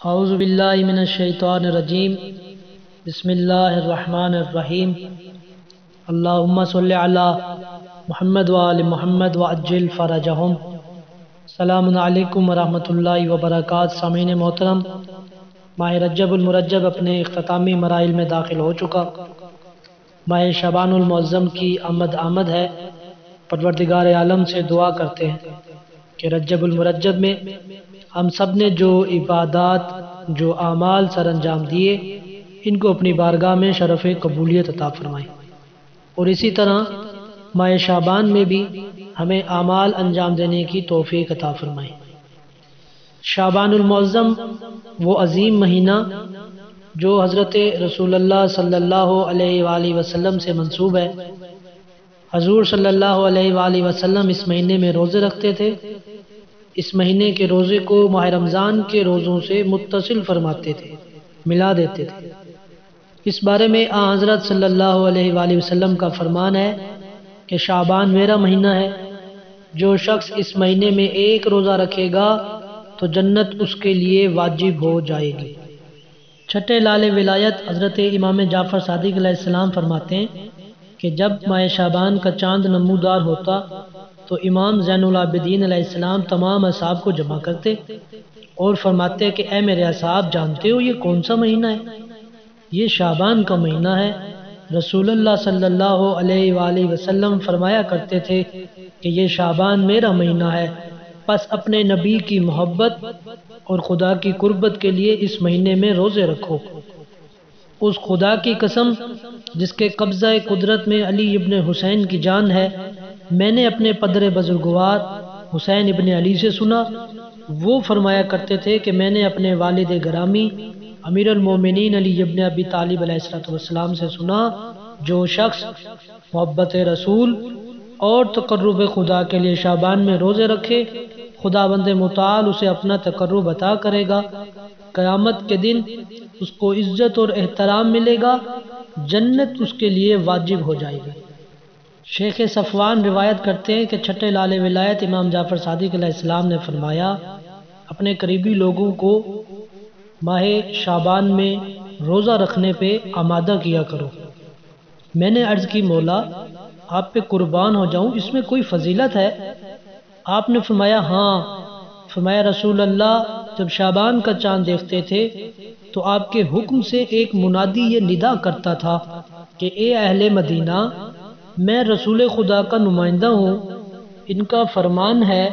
اعوذ باللہ من الشیطان الرجیم بسم اللہ الرحمن الرحیم اللہم صلی علی محمد وآل محمد وعجل فرجہم۔ السلام علیکم ورحمۃ اللہ وبرکاتہ۔ سامعین محترم، ماہ رجب المرجب اپنے اختتامی مراحل میں داخل ہو چکا۔ ماہ شعبان المعظم کی آمد ہے۔ پروردگار عالم سے دعا کرتے ہیں کہ رجب المرجب میں ہم سب نے جو عبادات، جو اعمال سر انجام دیے، ان کو اپنی بارگاہ میں شرف قبولیت عطا فرمائے، اور اسی طرح ماہ شعبان میں بھی ہمیں اعمال انجام دینے کی توفیق عطا فرمائے۔ شعبان المعظم وہ عظیم مہینہ جو حضرت رسول اللہ صلی اللہ علیہ وآلہ وسلم سے منسوب ہے۔ حضور صلی اللہ علیہ وآلہ وسلم اس مہینے میں روزے رکھتے تھے۔ اس مہینے کے روزے کو ماہ رمضان کے روزوں سے متصل فرماتے تھے، ملا دیتے تھے۔ اس بارے میں حضرت صلی اللہ علیہ وآلہ وسلم کا فرمان ہے کہ شعبان میرا مہینہ ہے، جو شخص اس مہینے میں ایک روزہ رکھے گا تو جنت اس کے لیے واجب ہو جائے گی۔ چھٹے لال ولایت حضرت امام جعفر صادق علیہ السلام فرماتے ہیں کہ جب ماہ شعبان کا چاند نمودار ہوتا تو امام زین العابدین علیہ السلام تمام اصحاب کو جمع کرتے اور فرماتے کہ اے میرے اصحاب، جانتے ہو یہ کون سا مہینہ ہے؟ یہ شعبان کا مہینہ ہے۔ رسول اللہ صلی اللہ علیہ وآلہ وسلم فرمایا کرتے تھے کہ یہ شعبان میرا مہینہ ہے، پس اپنے نبی کی محبت اور خدا کی قربت کے لیے اس مہینے میں روزے رکھو۔ اس خدا کی قسم جس کے قبضہ قدرت میں علی ابن حسین کی جان ہے، میں نے اپنے پدر بزرگوار حسین ابن علی سے سنا، وہ فرمایا کرتے تھے کہ میں نے اپنے والد گرامی امیر المومنین علی ابن ابی طالب علیہ السلام سے سنا، جو شخص محبت رسول اور تقرب خدا کے لیے شعبان میں روزے رکھے، خداوند متعال اسے اپنا تقرب عطا کرے گا۔ قیامت کے دن اس کو عزت اور احترام ملے گا، جنت اس کے لیے واجب ہو جائے گی۔ شیخ صفوان روایت کرتے ہیں کہ چھٹے لال ولایت امام جعفر صادق علیہ السلام نے فرمایا، اپنے قریبی لوگوں کو ماہ شعبان میں روزہ رکھنے پہ آمادہ کیا کرو۔ میں نے عرض کی، مولا آپ پہ قربان ہو جاؤں، اس میں کوئی فضیلت ہے؟ آپ نے فرمایا ہاں۔ فرمایا رسول اللہ جب شعبان کا چاند دیکھتے تھے تو آپ کے حکم سے ایک منادی یہ ندا کرتا تھا کہ اے اہل مدینہ، میں رسول خدا کا نمائندہ ہوں، ان کا فرمان ہے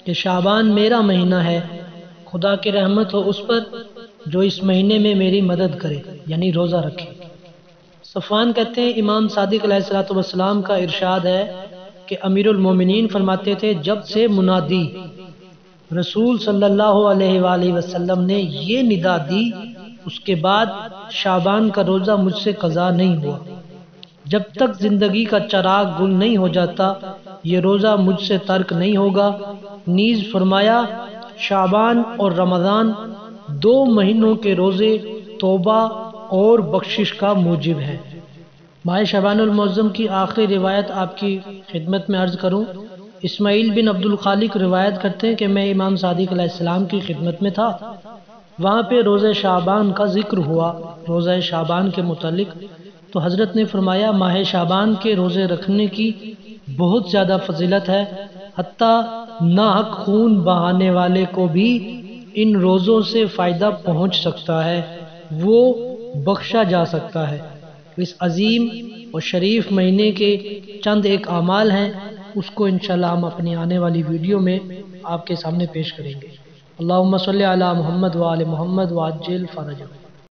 کہ شعبان میرا مہینہ ہے، خدا کی رحمت ہو اس پر جو اس مہینے میں میری مدد کرے، یعنی روزہ رکھے۔ صفوان کہتے ہیں امام صادق علیہ السلام کا ارشاد ہے کہ امیر المومنین فرماتے تھے، جب سے منادی رسول صلی اللہ علیہ وآلہ وسلم نے یہ ندا دی، اس کے بعد شعبان کا روزہ مجھ سے قضا نہیں ہوا۔ جب تک زندگی کا چراغ گل نہیں ہو جاتا یہ روزہ مجھ سے ترک نہیں ہوگا۔ نیز فرمایا شعبان اور رمضان 2 مہینوں کے روزے توبہ اور بخشش کا موجب ہے۔ ماہ شعبان المعظم کی آخری روایت آپ کی خدمت میں عرض کروں۔ اسماعیل بن عبد الخالق روایت کرتے ہیں کہ میں امام صادق علیہ السلام کی خدمت میں تھا، وہاں پہ روزہ شعبان کا ذکر ہوا، روزہ شعبان کے متعلق، تو حضرت نے فرمایا ماہ شعبان کے روزے رکھنے کی بہت زیادہ فضیلت ہے، حتیٰ ناحق خون بہانے والے کو بھی ان روزوں سے فائدہ پہنچ سکتا ہے، وہ بخشا جا سکتا ہے۔ اس عظیم اور شریف مہینے کے چند ایک اعمال ہیں، اس کو انشاءاللہ ہم اپنی آنے والی ویڈیو میں آپ کے سامنے پیش کریں گے۔ اللہم صلی علی محمد وآل محمد وعجل فرجہ۔